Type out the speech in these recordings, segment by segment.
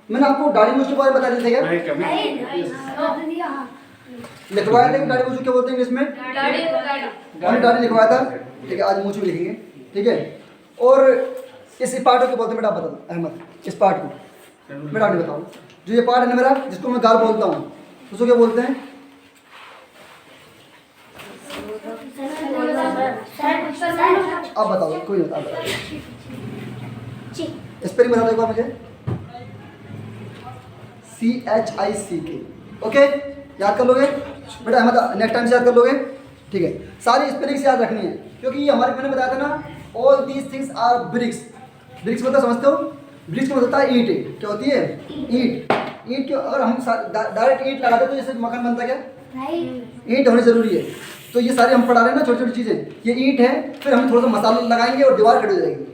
मैंने आपको दाढ़ी मूछ के बारे में बता दिया था क्या? लिखवाया था दाढ़ी मूछ क्या बोलते हैं इंग्लिश में? दाढ़ी लिखवाया था। ठीक है, आज मूछ भी लिखेंगे। ठीक है, और इस पार्ट को क्या बोलते हैं बेटा? बता दो अहमद, इस पार्ट को बेटा आपने बताओ। जो ये पार्ट है ना मेरा, जिसको मैं गाल बोलता हूँ, उसको क्या बोलते हैं? आप बताओ, कोई नहीं बता। स्पेलिंग बता दो एक बार मुझे। CHICK। ओके, याद कर लोगे बेटा अहमद? नेक्स्ट टाइम से याद कर लोगे। ठीक है, सारी स्पेलिंग से याद रखनी है, क्योंकि ये हमारे मैंने बताया था ना, all these things are bricks. Bricks मतलब समझते हो? ब्रिक्स का मतलब होता है ईंट। क्या होती है? ईंट। ईंट के अगर हम डायरेक्ट ईंट लगाते तो जैसे मकान बनता क्या? ईंट होनी जरूरी है। तो ये सारे हम पढ़ा रहे हैं ना छोटी छोटी चीज़ें, ये ईंट है। फिर हम थोड़ा सा मसाला लगाएंगे और दीवार खड़ी हो जाएगी।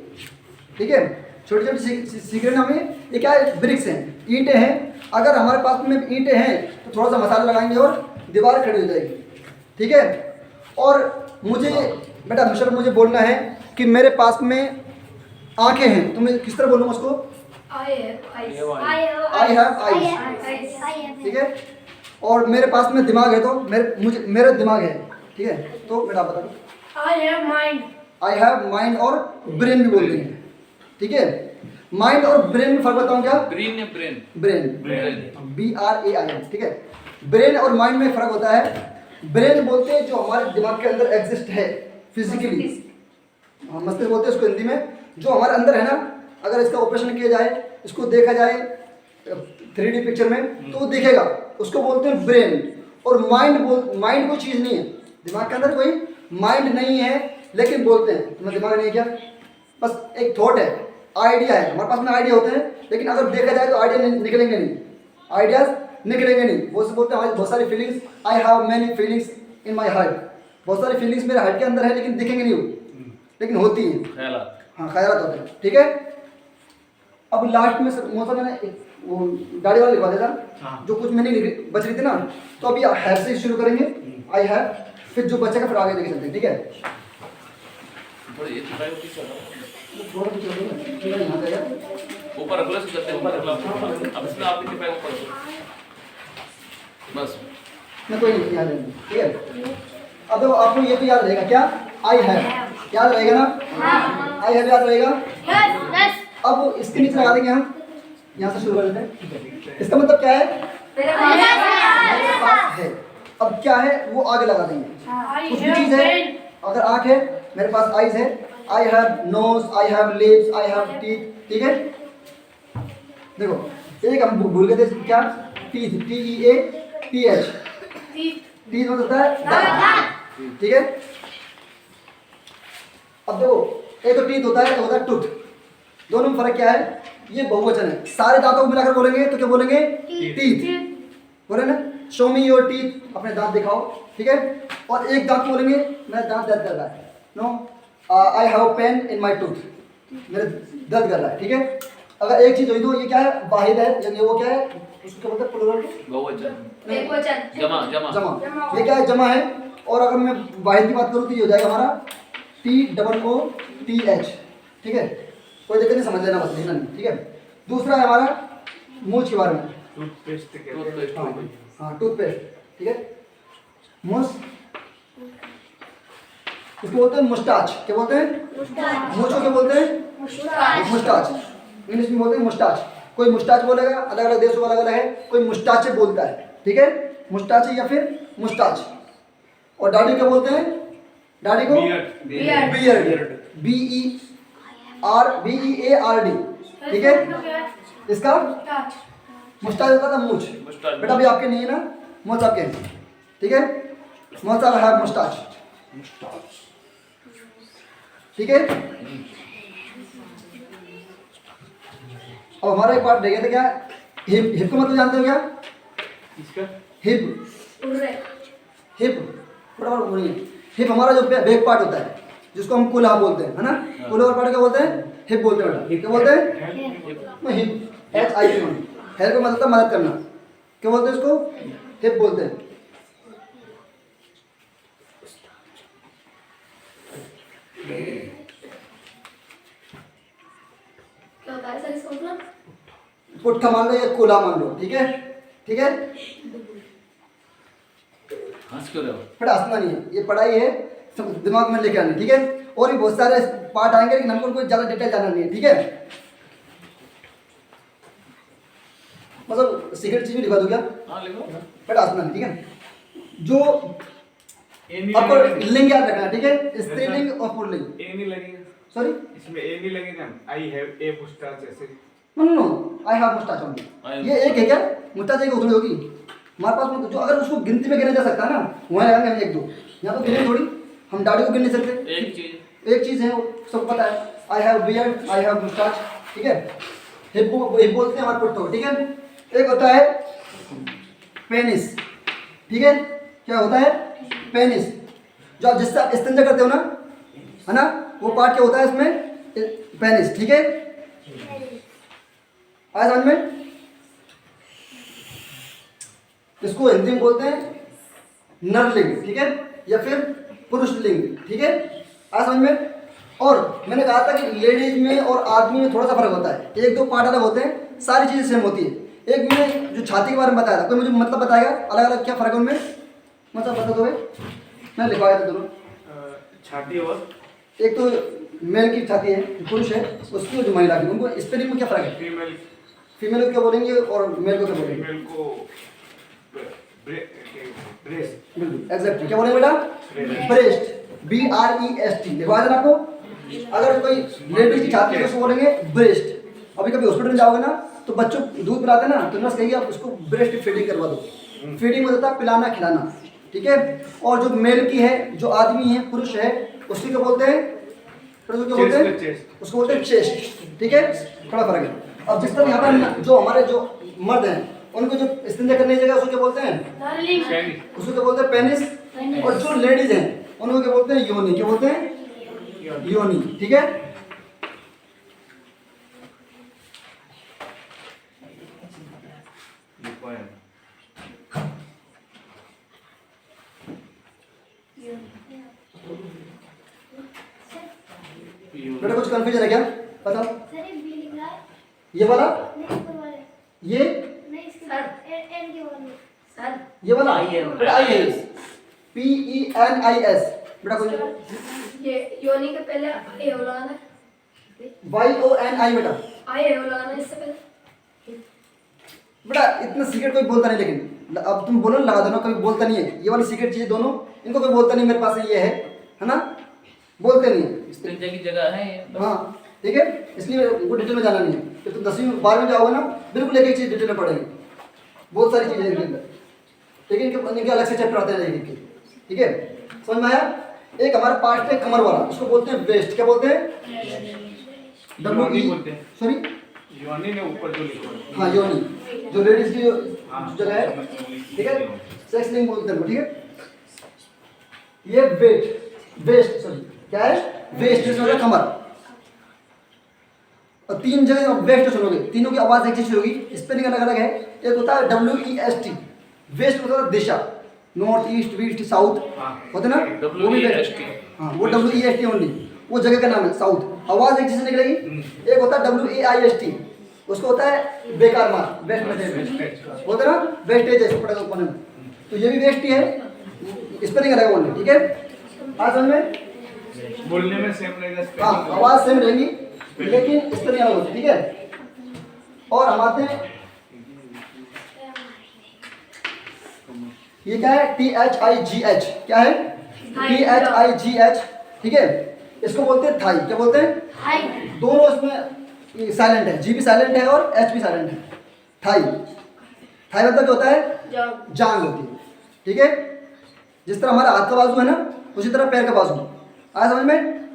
ठीक है, छोटी छोटी सीक्रेट हमें ये क्या है? ब्रिक्स हैं, ईंटें हैं। अगर हमारे पास में ईंटें हैं तो थोड़ा सा मसाला लगाएंगे और दीवार खड़ी हो जाएगी। ठीक है, और मुझे बेटा मिश्र मुझे बोलना है कि मेरे पास में आंखें हैं, तो मैं किस तरह बोलूँगा उसको? I have eyes. ठीक है, और मेरे पास में दिमाग है तो मेरा दिमाग है। ठीक है, तो बेटा बता दो। आई हैव माइंड और ब्रेन भी बोलते हैं। ठीक है, माइंड और ब्रेन में फर्क बताऊं क्या? Brain BRAIN। ठीक है, ब्रेन और माइंड में फर्क होता है। ब्रेन बोलते हैं जो हमारे दिमाग के अंदर एग्जिस्ट है फिजिकली, मस्तिष्क बोलते हैं उसको हिंदी में। जो हमारे अंदर है ना, अगर इसका ऑपरेशन किया जाए, इसको देखा जाए 3D पिक्चर में, तो वो दिखेगा, उसको बोलते हैं ब्रेन। और माइंड कोई चीज़ नहीं है, दिमाग के अंदर कोई माइंड नहीं है, लेकिन बोलते हैं तुम्हें दिमाग नहीं है क्या? बस एक थॉट है, आइडिया है। हमारे पास में आइडिया होते हैं, लेकिन अगर देखा जाए तो आइडिया निकलेंगे नहीं, आइडियाज निकलेंगे नहीं। वो से बोलते हैं हमारी बहुत सारी feelings, I have many feelings in my heart. बहुत सारी फीलिंग्स मेरे हार्ट के अंदर है, लेकिन दिखेंगे नहीं वो, लेकिन होती है। हाँ, ख्यालात होते हैं। ठीक है, अब लास्ट में मौसम मैंने वो गाड़ी वाला लिखवा देता, जो कुछ मैंने बच रही थी ना, तो अभी हैव से शुरू करेंगे। आई हैव, फिर जो बचेगा फिर आगे लेके चलते हैं। ठीक है, ऊपर रख लो, ऊपर रख लो। अब इसमें आप ऊपर बस मैं कोई नहीं याद रहेगा। ठीक है, अब आपको ये तो याद रहेगा क्या? आई हैव याद रहेगा ना? आई हैव याद रहेगा। अब इसके नीचे लगा देंगे हम, यहाँ से शुरू कर लेते हैं। इसका मतलब क्या है? मेरे पास है। अब क्या है वो आगे लगा देंगे। कुछ भी चीज़ है, अगर आँख है मेरे पास आईज है, I have nose, I have lips, I have teeth. ठीक है, देखो एक हम भूल गए थे क्या? Teeth, TEATH। टीथ मतलब होता है दांत। ठीक है, अब देखो एक तो टीथ होता है, एक होता है टूथ। दोनों में फर्क क्या है? ये बहुवचन है, सारे दांतों को मिलाकर बोलेंगे तो क्या बोलेंगे? टीथ बोले ना। शो मी योर टीथ, अपने दांत दिखाओ। ठीक है, और एक दांत बोलेंगे मेरा दांत दर्द कर रहा है, no I have pain in my tooth, मेरे दर्द कर रहा है। ठीक है, अगर एक चीज हुई तो ये क्या है? वाहिद है, यानी वो क्या है? उसको क्या बोलते हैं? प्लूरल, जमा। ये क्या है? जमा है। और अगर मैं वाहिद की बात करूँ तो ये हो जाएगा हमारा TOOTH। ठीक है, कोई दिक्कत नहीं, समझ लेना, बस लिखना नहीं। ठीक है, दूसरा है हमारा मूछ के बारे में। टूथपेस्ट। हाँ, टूथपेस्ट। ठीक है, मूछ इसको बोलते हैं मुस्टाच। क्या बोलते हैं? मूछ को क्या बोलते हैं? मुस्टाच। इंग्लिश में बोलते हैं मुस्टाच। कोई मुस्टाच बोलेगा, अलग अलग देशों का अलग अलग है। कोई मुस्टाचे बोलता है। ठीक है, मुस्टाचे या फिर मुस्टाच। और दाढ़ी क्या बोलते हैं? दाढ़ी को बियर्ड, BEARD। ठीक है, इसका मुस्टाच होता था मूछ। बेटा अभी आपके नहीं है ना, मूछ आपके हैं। ठीक है, मूछ आप हैव मुस्टाच। ठीक है, अब हमारा एक पार्ट रह गया था क्या? हिप। हिप का मतलब जानते हो क्या? हिप बराबर बोलिए। हिप हमारा जो बैक पार्ट होता है, जिसको हम कुल्हा बोलते हैं, है ना? कुल्हा पार्ट क्या बोलते हैं? हिप बोलते हैं। बेटा क्या बोलते हैं? Hip, HIP। हेल्प का मतलब मदद करना। क्या बोलते हैं इसको? हिप बोलते हैं। क्या होता है सर इसका मतलब? पुट्ठा मान लो, ये कोला मान लो, ठीक है, ठीक है। हंस क्यों रहे हो? बेटा हंसना नहीं है, ये पढ़ाई है, सब दिमाग में लेके आनी, ठीक है। और भी बहुत सारे पार्ट आएंगे लेकिन हमको कोई ज़्यादा डिटेल जाना नहीं है, ठीक है। मतलब सीक्रेट चीज भी दिखा दूँ क्या? हाँ लिखो। बेटा हंसना नहीं, ठीक है। जो ए नहीं आपको लगेगा। लिंग याद रखना है, ठीक है, स्त्रीलिंग और पुल्लिंग। ए नहीं लगेगा सॉरी, इसमें, ए नहीं लगेगा। आई हैव ए मुस्टाच ऐसे। No no, I have mustache only. ये एक है क्या? मुस्टाच एक उधड़ी होगी हमारे पास में, जो अगर उसको गिनती में गिना जा सकता है ना, वहाँ लगाएंगे हम एक दो। यहाँ तो गिने थोड़ी, हम दाढ़ी को गिन नहीं सकते। एक चीज़ है, वो सबको पता है, I have beard, I have mustache, ठीक है। हिप बोलते हैं हमारे पुट्ठो, ठीक है। एक होता है पेनिस, ठीक है। क्या होता है? पेनिस, जो आप जिससे आप इस्तेंजा करते हो ना, है ना, वो पार्ट क्या होता है इसमें? पेनिस, ठीक है। आया समझ में? इसको हिंदी में बोलते हैं नरलिंग, ठीक है, या फिर पुरुष लिंग, ठीक है। आया समझ में? और मैंने कहा था कि लेडीज में और आदमी में थोड़ा सा फर्क होता है, एक दो पार्ट अलग होते हैं, सारी चीज़ें सेम होती है। एक मैंने जो छाती के बारे में बताया था, कोई मुझे मतलब बताएगा अलग अलग क्या फ़र्क है उनमें? मतलब बता दो, मैं लिखवाया था दोनों। छाती और एक तो मेल की छाती है, पुरुष है, उसकी जो महिला की, उनको स्पेलिंग में क्या फ़र्क है? फीमेल। फीमेल को क्या बोलेंगे और मेल को क्या बोलेंगे? फीमेल को ब्रेस्ट। बिल्कुल एग्जैक्टली, क्या बोलेंगे बेटा? ब्रेस्ट, BREST लिखवा देना आपको। अगर कोई लेडीज की छाती है तो उसको बोलेंगे ब्रेस्ट। अभी कभी हॉस्पिटल में जाओगे ना, तो बच्चों को दूध पिलाते हैं ना, तो नर्स कहेगी आप उसको ब्रेस्ट फीडिंग करवा दो। फीडिंग में होता है पिलाना खिलाना, ठीक है। और जो मेल की है, जो आदमी है, पुरुष है, उसकी क्या बोलते हैं? क्या बोलते हैं? उसको बोलते हैं चेस्ट, ठीक है। थोड़ा फर्क है। अब जिस तरह यहाँ पर जो हमारे जो मर्द हैं, उनको जो इस्तेंजा करने की जगह उसको क्या बोलते हैं? उसको क्या बोलते हैं? पेनिस। और जो लेडीज हैं उनको क्या बोलते हैं? योनि। क्या बोलते हैं? योनि, ठीक है। बेटा कुछ कंफ्यूजन है क्या? बताओ। ये वाला, ये ये वाला IAS, PENIS। बेटा कुछ ये योनि के पहले ए हो लगाना, YONI बेटा। आई ए हो लगाना इससे पहले। बेटा इतना सीक्रेट कोई बोलता नहीं, लेकिन अब तुम बोलो लगा दो ना, कोई बोलता नहीं है। ये वाली सीक्रेट चीज़ दोनों, इनको कोई बोलता नहीं, मेरे पास ये है ना, बोलते नहीं है। इस्तेंजा की जगह है ये। हाँ ठीक है, इसलिए उनको डिटेल में जाना नहीं है। जब तुम 10वीं 12वीं में जाओगे ना, बिल्कुल एक एक चीज़ डिटेल में पढ़ेंगे, बहुत सारी चीज़ें इनके अंदर, लेकिन इनके अलग से चैप्टर आते हैं एक एक, ठीक है। समझ में आया? एक हमारा पार्ट है कमर वाला, उसको बोलते हैं वेस्ट। क्या बोलते हैं? योनि बोलते हैं। सॉरी, योनि ने ऊपर जो लिखा है। हाँ योनि, जो लेडीज की जो जगह है, ठीक है, सेक्स लिंग बोलते हैं, ठीक है। ये वेस्ट सॉरी क्या है? वेस्ट मतलब कमर। और तीन जगह वेस्ट सुनोगे, तीनों की आवाज एक जैसी होगी, स्पेलिंग अलग अलग है। एक होता है WEST, वेस्ट मतलब दिशा, नॉर्थ ईस्ट वेस्ट साउथ होते ना, वो भी वेस्ट। हाँ वो WEST ओनली, वो जगह का नाम है साउथ, आवाज एक जैसे निकलेगी। एक होता है WAIST, उसको होता है बेकार मार, वेस्ट में होता है ना, वेस्टेज ऐसे पड़ेगा कोने में, तो ये भी वेस्ट ही है, स्पेलिंग अलग ओनली, ठीक है। आज समझ में? बोलने में सेम रहेगा, हाँ आवाज सेम रहेगी लेकिन स्पेलिंग अलग होती है, ठीक है। और हम आते हैं, ये क्या है? THIGH, क्या है? THIGH, ठीक है। इसको बोलते हैं थाई। क्या बोलते हैं? दोनों इसमें साइलेंट है, जी भी साइलेंट है और एच भी साइलेंट है। थाई, थाई मतलब क्या होता है? जांग होती है, ठीक है। जिस तरह हमारा हाथ का बाजू है ना, उसी तरह पैर का बाजू। आया समझ में?